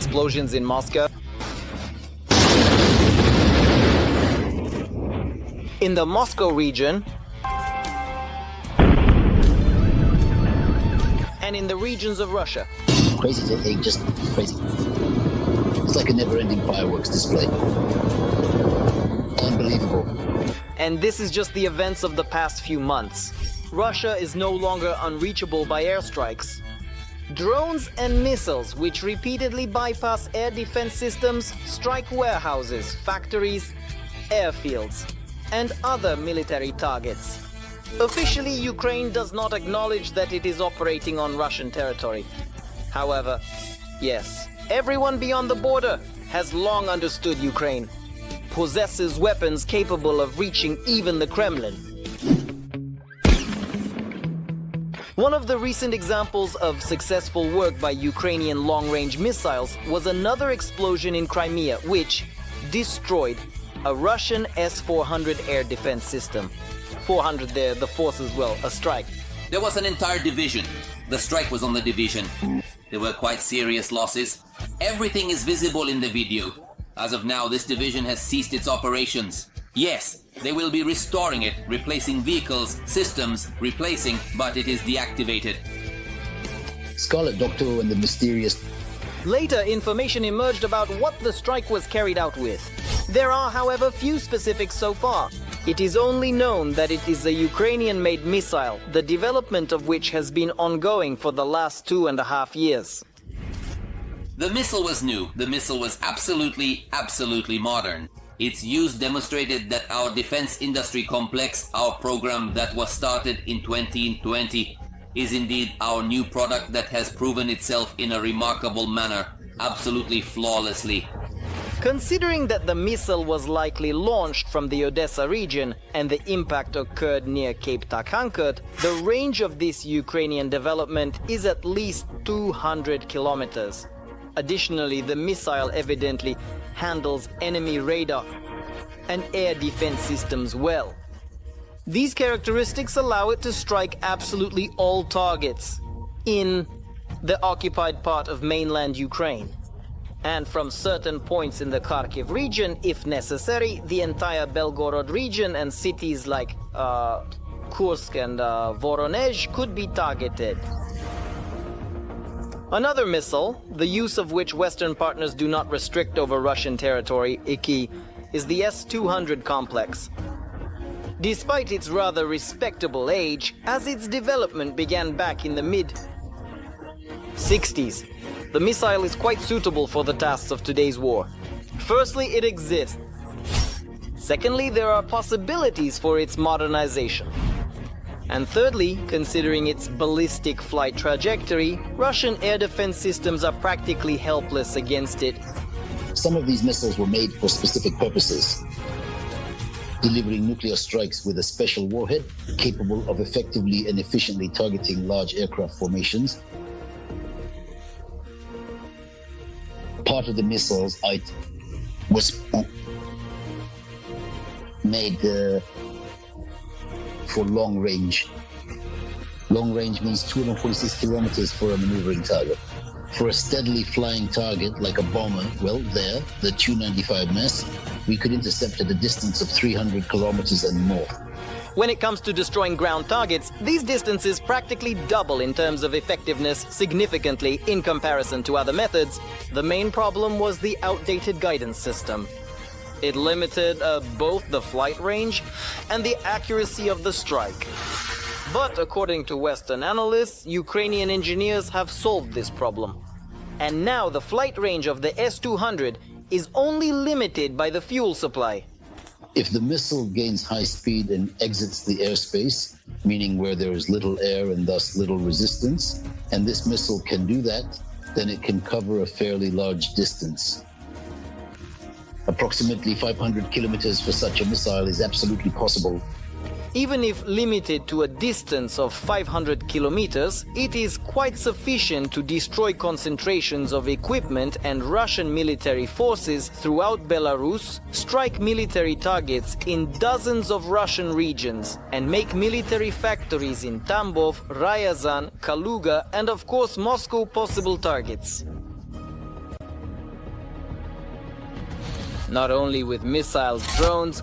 explosions in Moscow. In the Moscow region, and in the regions of Russia. Crazy, they just crazy. It's like a never-ending fireworks display. Unbelievable. And this is just the events of the past few months. Russia is no longer unreachable by airstrikes. Drones and missiles, which repeatedly bypass air defense systems, strike warehouses, factories, airfields, and other military targets. Officially, Ukraine does not acknowledge that it is operating on Russian territory. However, yes, everyone beyond the border has long understood Ukraine possesses weapons capable of reaching even the Kremlin. One of the recent examples of successful work by Ukrainian long-range missiles was another explosion in Crimea, which destroyed a Russian S-400 air defense system. 400 there, the force as well, a strike. There was an entire division. The strike was on the division. There were quite serious losses. Everything is visible in the video. As of now, this division has ceased its operations. Yes, they will be restoring it, replacing vehicles, systems, but it is deactivated. Scarlet Doctor and the mysterious... Later, information emerged about what the strike was carried out with. There are, however, few specifics so far. It is only known that it is a Ukrainian-made missile, the development of which has been ongoing for the last 2.5 years. The missile was new. The missile was absolutely modern. Its use demonstrated that our defense industry complex, our program that was started in 2020, is indeed our new product that has proven itself in a remarkable manner, absolutely flawlessly. Considering that the missile was likely launched from the Odessa region and the impact occurred near Cape Takhankut, the range of this Ukrainian development is at least 200 kilometers. Additionally, the missile evidently handles enemy radar and air defense systems well. These characteristics allow it to strike absolutely all targets in the occupied part of mainland Ukraine, and from certain points in the Kharkiv region, if necessary, the entire Belgorod region and cities like Kursk and Voronezh could be targeted. Another missile, the use of which Western partners do not restrict over Russian territory, IKI, is the S-200 complex. Despite its rather respectable age, as its development began back in the mid-60s, the missile is quite suitable for the tasks of today's war. Firstly, it exists. Secondly, there are possibilities for its modernization. And thirdly, considering its ballistic flight trajectory, Russian air defense systems are practically helpless against it. Some of these missiles were made for specific purposes, delivering nuclear strikes with a special warhead capable of effectively and efficiently targeting large aircraft formations. Part of the missiles was made for long range. Long range means 246 kilometers for a maneuvering target. For a steadily flying target like a bomber, well, there, the Tu-95 mess, we could intercept at a distance of 300 kilometers and more. When it comes to destroying ground targets, these distances practically double in terms of effectiveness significantly in comparison to other methods. The main problem was the outdated guidance system. It limited both the flight range and the accuracy of the strike. But according to Western analysts, Ukrainian engineers have solved this problem. And now the flight range of the S-200 is only limited by the fuel supply. If the missile gains high speed and exits the airspace, meaning where there is little air and thus little resistance, and this missile can do that, then it can cover a fairly large distance. Approximately 500 kilometers for such a missile is absolutely possible. Even if limited to a distance of 500 kilometers, it is quite sufficient to destroy concentrations of equipment and Russian military forces throughout Belarus, strike military targets in dozens of Russian regions, and make military factories in Tambov, Ryazan, Kaluga, and of course Moscow possible targets. not only with missiles, drones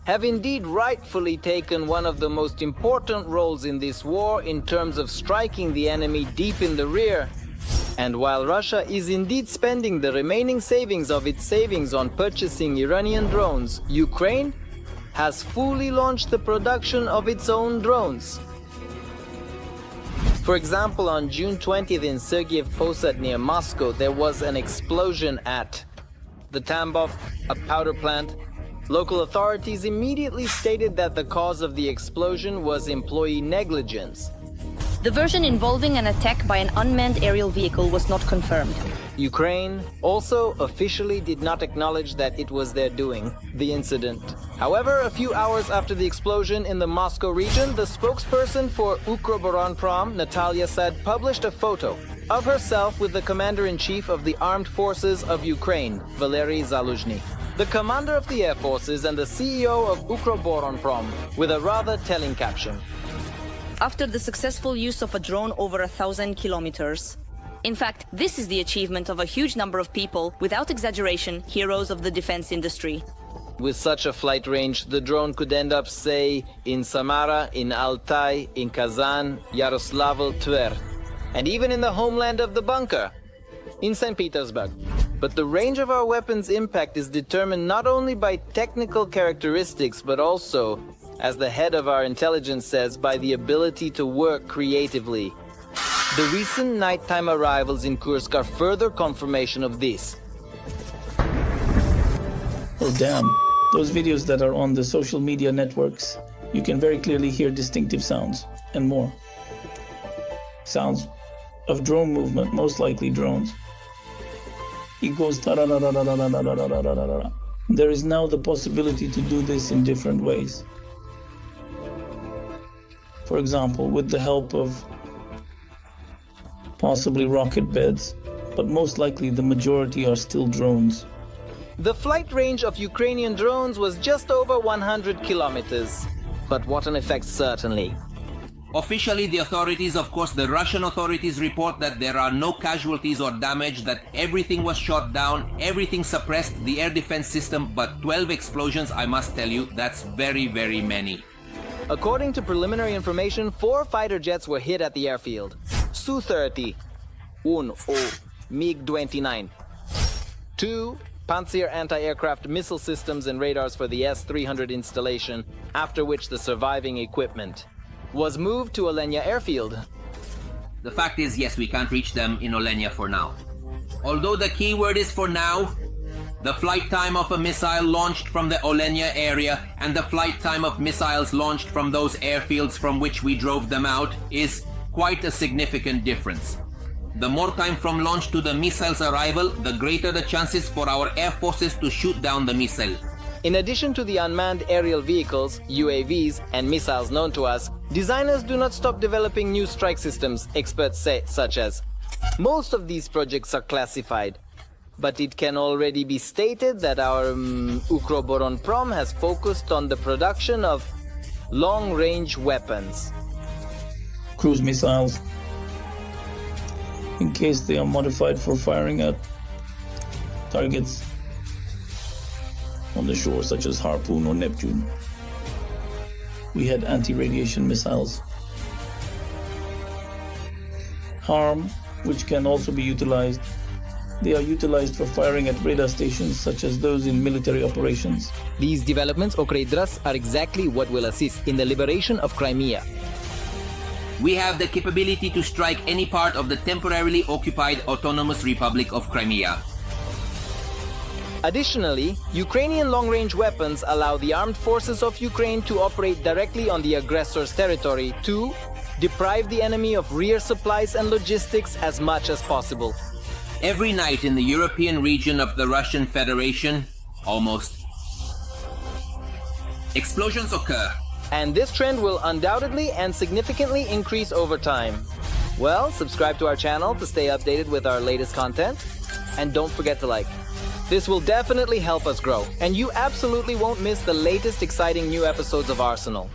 have indeed rightfully taken one of the most important roles in this war in terms of striking the enemy deep in the rear. And while Russia is indeed spending the remaining savings of its savings on purchasing Iranian drones, Ukraine has fully launched the production of its own drones. For example, on June 20th in Sergiev Posad near Moscow, there was an explosion at the Tambov, a powder plant. Local authorities immediately stated that the cause of the explosion was employee negligence. The version involving an attack by an unmanned aerial vehicle was not confirmed. Ukraine also officially did not acknowledge that it was their doing, the incident. However, a few hours after the explosion in the Moscow region, the spokesperson for Ukroboronprom, Natalia Sad, published a photo of herself with the commander-in-chief of the armed forces of Ukraine, Valery Zaluzhny, the commander of the air forces and the CEO of Ukroboronprom, with a rather telling caption. After the successful use of a drone over 1,000 kilometers. In fact, this is the achievement of a huge number of people, without exaggeration, heroes of the defense industry. With such a flight range, the drone could end up, say, in Samara, in Altai, in Kazan, Yaroslavl, Tver, and even in the homeland of the bunker, in St. Petersburg. But the range of our weapons' impact is determined not only by technical characteristics, but also, as the head of our intelligence says, by the ability to work creatively. The recent nighttime arrivals in Kursk are further confirmation of this. Oh damn, those videos that are on the social media networks, you can very clearly hear distinctive sounds, and more. Sounds of drone movement, most likely drones. It goes ta-da-da-da-da-da-da-da-da-da-da-da. There is now the possibility to do this in different ways. For example, with the help of possibly rocket beds, but most likely the majority are still drones. The flight range of Ukrainian drones was just over 100 kilometers. But what an effect, certainly. Officially, the authorities, of course, the Russian authorities report that there are no casualties or damage, that everything was shot down, everything suppressed, the air defense system, but 12 explosions, I must tell you, that's very, very many. According to preliminary information, 4 fighter jets were hit at the airfield. Su-30, 1 or MiG-29, 2 Pantsir anti-aircraft missile systems and radars for the S-300 installation, after which the surviving equipment was moved to Olenia airfield. The fact is, yes, we can't reach them in Olenia for now. Although the key word is for now, the flight time of a missile launched from the Olenia area and the flight time of missiles launched from those airfields from which we drove them out is quite a significant difference. The more time from launch to the missile's arrival, the greater the chances for our air forces to shoot down the missile. In addition to the unmanned aerial vehicles, UAVs, and missiles known to us, designers do not stop developing new strike systems, experts say, such as. Most of these projects are classified, but it can already be stated that our Ukroboronprom has focused on the production of long-range weapons. Cruise missiles, in case they are modified for firing at targets on the shore, such as Harpoon or Neptune. We had anti-radiation missiles. HARM, which can also be utilized. They are utilized for firing at radar stations such as those in military operations. These developments, Okreidras, are exactly what will assist in the liberation of Crimea. We have the capability to strike any part of the temporarily occupied Autonomous Republic of Crimea. Additionally, Ukrainian long-range weapons allow the armed forces of Ukraine to operate directly on the aggressor's territory to deprive the enemy of rear supplies and logistics as much as possible. Every night in the European region of the Russian Federation, almost, explosions occur. And this trend will undoubtedly and significantly increase over time. Well, subscribe to our channel to stay updated with our latest content. And don't forget to like. This will definitely help us grow. And you absolutely won't miss the latest exciting new episodes of Arsenal.